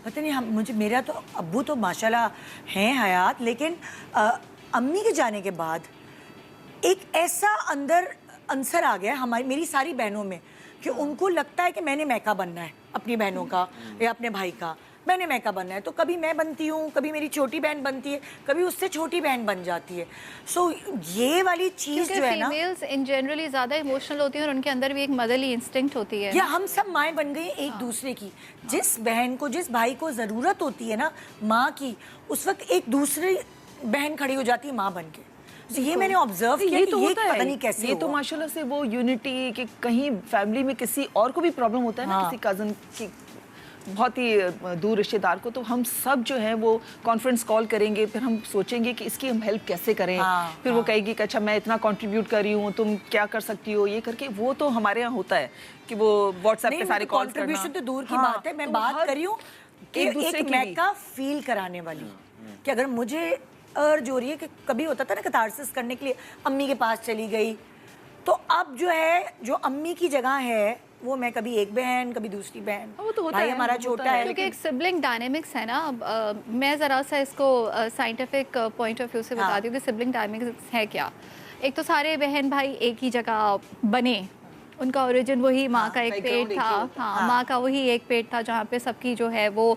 पता नहीं, हम मुझे मेरा तो अब्बू तो माशाल्लाह हैं हयात, लेकिन अम्मी के जाने के बाद एक ऐसा अंदर अंसर आ गया हमारी मेरी सारी बहनों में कि उनको लगता है कि मैंने मैका बनना है अपनी बहनों का या अपने भाई का, मैंने मैका बनना है। तो कभी मैं बनती हूँ, कभी मेरी छोटी बहन बनती है, कभी उससे छोटी बहन बन जाती है। सो ये वाली चीज़ जो है ना, फीमेल्स इन जनरली ज़्यादा इमोशनल होती हैं और उनके अंदर भी एक मदरली इंस्टिंक्ट होती है। या हम सब माएँ बन गई एक दूसरे की। जिस बहन को, जिस भाई को ज़रूरत होती है ना माँ की, उस वक्त एक दूसरी बहन खड़ी हो जाती है माँ बन के। तो ये मैंने ऑब्जर्व किया कि ये पता नहीं कैसे ये तो माशाल्लाह से वो यूनिटी कि कहीं फैमिली में किसी और को भी प्रॉब्लम होता है ना, किसी कजन की बहुत ही दूर रिश्तेदार को, तो हम सब जो है वो कॉन्फ्रेंस कॉल करेंगे, फिर हम सोचेंगे कि इसकी हम हेल्प कैसे करें। फिर वो कहेगी कि अच्छा मैं इतना कंट्रीब्यूट कर रही हूँ, तुम क्या कर सकती हो, ये करके। वो तो हमारे यहाँ होता है कि वो व्हाट्सएप पे सारे कॉल करना। कंट्रीब्यूशन तो दूर की बात है, मैं बात कर रही हूँ एक मैका फील कराने वाली, कि अगर मुझे अर्ज हो रही है कि कभी होता था ना कैथारसिस करने के लिए अम्मी के पास चली गई, तो अब जो है जो अम्मी की जगह है वो मैं कभी एक बहन कभी दूसरी बहन, वो तो होता भाई है, हमारा छोटा है। क्योंकि एक सिबलिंग डायनेमिक्स है ना। मैं ज़रा सा इसको साइंटिफिक पॉइंट ऑफ व्यू से बताती हूँ कि सिबलिंग डायनेमिक्स है क्या। एक तो सारे बहन भाई एक ही जगह बने, उनका ओरिजिन वही माँ का एक पेट था। माँ का वही एक पेट था जहाँ पे सबकी जो है वो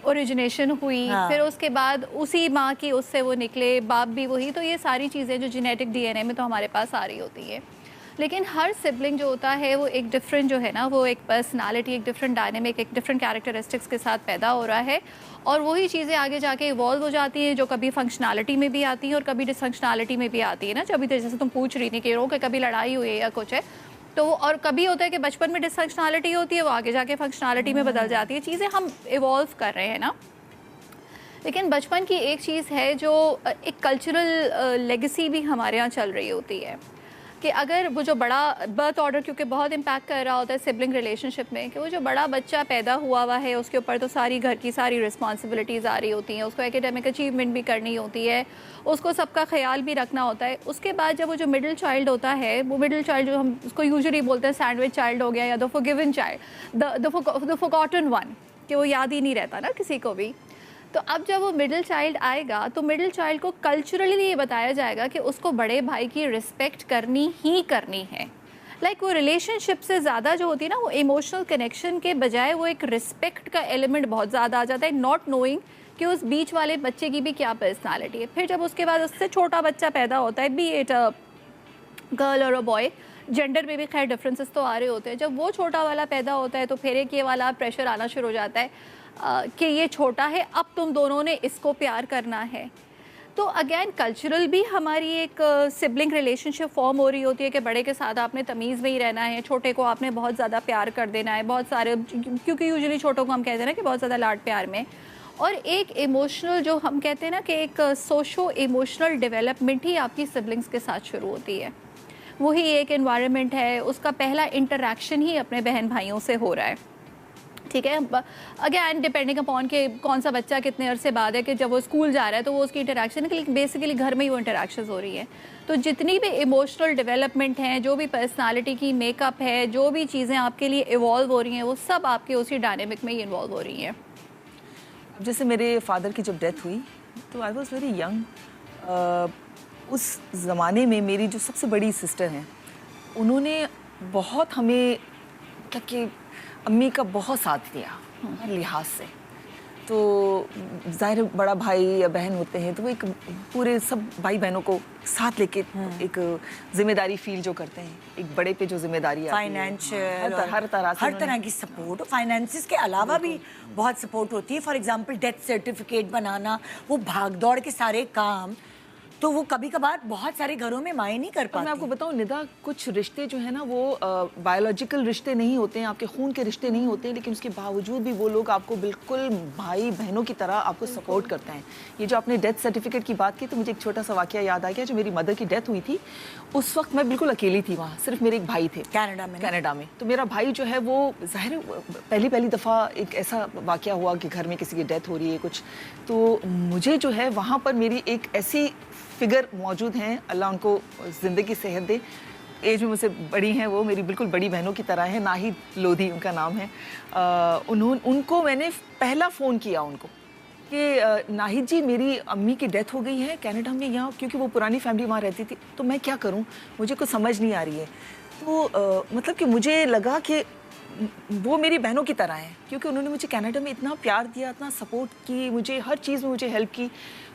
ओरिजिनेशन हुई। फिर उसके बाद उसी माँ की उससे वो निकले, बाप भी वही। तो ये सारी चीज़ें जो जेनेटिक डीएनए में तो हमारे पास आ रही होती है। लेकिन हर सिबलिंग जो होता है वो एक डिफरेंट जो है ना, वो एक पर्सनालिटी, एक डिफरेंट डायनेमिक, एक डिफरेंट कैरेक्टरिस्टिक्स के साथ पैदा हो रहा है। और वही चीज़ें आगे जाके इवॉल्व हो जाती हैं, जो कभी फंक्शनैलिटी में भी आती हैं और कभी डिसफंक्शनैलिटी में भी आती है ना। जब जैसे तुम पूछ रही थी कि कभी लड़ाई हुई है या कुछ है, तो वो और कभी होता है कि बचपन में डिसफंक्शनैलिटी होती है, वो आगे जाके फंक्शनैलिटी में बदल जाती है। चीज़ें हम इवॉल्व कर रहे हैं ना। लेकिन बचपन की एक चीज़ है जो एक कल्चरल लेगेसी भी हमारे यहाँ चल रही होती है कि अगर वो जो बड़ा बर्थ ऑर्डर क्योंकि बहुत इम्पैक्ट कर रहा होता है सिबलिंग रिलेशनशिप में, कि वो जो बड़ा बच्चा पैदा हुआ है उसके ऊपर तो सारी घर की सारी रिस्पॉन्सिबिलिटीज़ आ रही होती हैं, उसको एकेडमिक अचीवमेंट भी करनी होती है, उसको सबका ख्याल भी रखना होता है। उसके बाद जब वो जो मिडिल चाइल्ड होता है, वो मिडिल चाइल्ड जो हम उसको यूजुअली बोलते हैं सैंडविच चाइल्ड हो गया या the forgiven child, the forgotten one, कि वो याद ही नहीं रहता ना किसी को भी। तो अब जब वो मिडिल चाइल्ड आएगा तो मिडिल चाइल्ड को कल्चरली ये बताया जाएगा कि उसको बड़े भाई की रिस्पेक्ट करनी ही करनी है। लाइक वो रिलेशनशिप से ज़्यादा जो होती है ना, वो इमोशनल कनेक्शन के बजाय वो एक रिस्पेक्ट का एलिमेंट बहुत ज़्यादा आ जाता है, नॉट नोइंग कि उस बीच वाले बच्चे की भी क्या पर्सनालिटी है। फिर जब उसके बाद उससे छोटा बच्चा पैदा होता है, बी इट अ गर्ल और अ बॉय, जेंडर में भी खैर डिफरेंसेस तो आ रहे होते हैं। जब वो छोटा वाला पैदा होता है तो फिर एक ये वाला प्रेशर आना शुरू हो जाता है कि ये छोटा है, अब तुम दोनों ने इसको प्यार करना है। तो अगेन कल्चरल भी हमारी एक सिबलिंग रिलेशनशिप फॉर्म हो रही होती है कि बड़े के साथ आपने तमीज़ में ही रहना है, छोटे को आपने बहुत ज़्यादा प्यार कर देना है, बहुत सारे, क्योंकि यूजुअली छोटों को हम कहते हैं ना कि बहुत ज़्यादा लाड प्यार में। और एक इमोशनल जो हम कहते हैं ना कि एक सोशो इमोशनल डेवलपमेंट ही आपकी सिबलिंग्स के साथ शुरू होती है। वही एक एनवायरनमेंट है, उसका पहला इंटरेक्शन ही अपने बहन भाइयों से हो रहा है। ठीक है, अगेन डिपेंडिंग अपॉन कि कौन सा बच्चा कितने अरसे बाद है, कि जब वो स्कूल जा रहा है तो वो उसकी इंटरेक्शन है, लेकिन बेसिकली घर में ही वो इंटरेक्शन हो रही है। तो जितनी भी इमोशनल डेवलपमेंट हैं, जो भी पर्सनालिटी की मेकअप है, जो भी चीज़ें आपके लिए इवॉल्व हो रही हैं, वो सब आपके उसी डायनेमिक में ही इन्वॉल्व हो रही हैं। जैसे मेरे फादर की जब डेथ हुई तो आई वॉज वेरी यंग। उस ज़माने में मेरी जो सबसे बड़ी सिस्टर हैं, उन्होंने बहुत हमें कि अम्मी का बहुत साथ दिया हर लिहाज से। तो ज़ाहिर बड़ा भाई या बहन होते हैं तो वो एक पूरे सब भाई बहनों को साथ लेके एक जिम्मेदारी फील जो करते हैं, एक बड़े पे जो जिम्मेदारी आती है, फाइनेंशियल हर तरह की सपोर्ट। फाइनेंसिस के अलावा भी बहुत सपोर्ट होती है। फॉर एग्जांपल डेथ सर्टिफिकेट बनाना, वो भाग दौड़ के सारे काम, तो वो कभी कभार बहुत सारे घरों में मायने नहीं कर पाती। मैं आपको बताऊं निदा, कुछ रिश्ते जो है ना वो बायोलॉजिकल रिश्ते नहीं होते हैं, आपके खून के रिश्ते नहीं होते हैं, लेकिन उसके बावजूद भी वो लोग आपको बिल्कुल भाई बहनों की तरह आपको सपोर्ट करते हैं। ये जो आपने डेथ सर्टिफिकेट की बात की तो मुझे एक छोटा सा वाकया याद आ गया। जो मेरी मदर की डेथ हुई थी उस वक्त मैं बिल्कुल अकेली थी वहाँ, सिर्फ मेरे एक भाई थे कनाडा में। तो मेरा भाई जो है वो ज़ाहिर पहली दफ़ा एक ऐसा वाकया हुआ कि घर में किसी की डेथ हो रही है कुछ, तो मुझे जो है वहाँ पर मेरी एक ऐसी फिगर मौजूद हैं, अल्लाह उनको ज़िंदगी सेहत दे, एज में मुझसे बड़ी हैं, वो मेरी बिल्कुल बड़ी बहनों की तरह है। नाहिद लोधी उनका नाम है। उनको मैंने पहला फ़ोन किया उनको कि नाहिद जी, मेरी अम्मी की डेथ हो गई है कनाडा में, यहाँ क्योंकि वो पुरानी फैमिली वहाँ रहती थी, तो मैं क्या करूँ, मुझे कुछ समझ नहीं आ रही है। तो मतलब कि मुझे लगा कि वो मेरी बहनों की तरह हैं, क्योंकि उन्होंने मुझे कनाडा में इतना प्यार दिया, इतना सपोर्ट की, मुझे हर चीज़ में मुझे हेल्प की।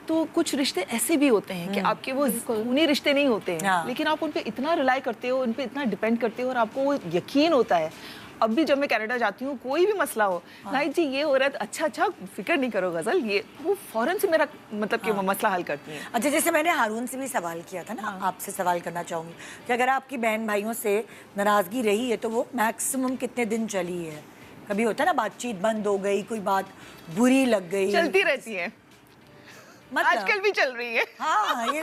तो कुछ रिश्ते ऐसे भी होते हैं कि आपके वो खूनी रिश्ते नहीं होते हैं, हाँ। लेकिन आप उन पे इतना रिलाई करते हो, उन पे इतना डिपेंड करते हो, और आपको वो यकीन होता है। अब भी जब मैं कनाडा जाती हूँ, कोई भी मसला हो, नाहिद जी ये हो रहा है, अच्छा फिक्र नहीं करो गजल, ये वो फौरन से मेरा मतलब कि वो मसला हल करती हैं। अच्छा, जैसे मैंने हारून से भी सवाल किया था ना, आपसे सवाल करना चाहूँगी कि अगर आपकी बहन भाइयों से नाराज़गी रही है तो वो मैक्सिमम कितने दिन चली है? कभी होता है ना बातचीत बंद हो गई, कोई बात बुरी लग गई, चलती रहती है, मतलब आजकल भी चल रही है। हाँ,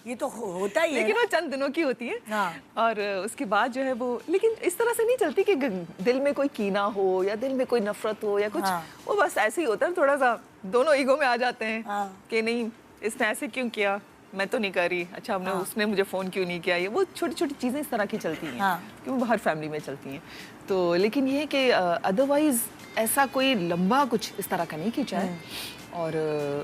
ये तो होता ही है लेकिन ना? वो चंद दिनों की होती है। हाँ। और उसके बाद जो है वो, लेकिन इस तरह से नहीं चलती कि दिल में कोई कीना हो या दिल में कोई नफरत हो या कुछ। हाँ। वो बस ऐसे ही होता है, थोड़ा सा दोनों ईगो में आ जाते हैं। हाँ। कि नहीं, इसने ऐसे क्यों किया, मैं तो नहीं कर रही, अच्छा हमने उसने मुझे फ़ोन क्यों नहीं किया, ये वो छोटी छोटी चीज़ें इस तरह की चलती हैं। हाँ। कि वो हर फैमिली में चलती हैं। तो लेकिन ये है कि अदरवाइज ऐसा कोई लंबा कुछ इस तरह का नहीं खींचा है। और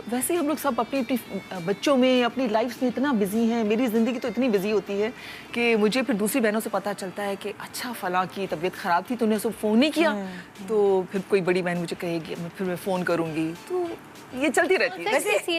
वैसे ही हम लोग सब अपनी अपनी बच्चों में, अपनी लाइफ में इतना बिजी हैं। मेरी ज़िंदगी तो इतनी बिजी होती है कि मुझे फिर दूसरी बहनों से पता चलता है कि अच्छा फलां की तबीयत ख़राब थी तो उन्हें सब फ़ोन नहीं किया, तो फिर कोई बड़ी बहन मुझे कहेगी, फिर मैं फ़ोन करूँगी, तो ये चलती रहती है। वैसे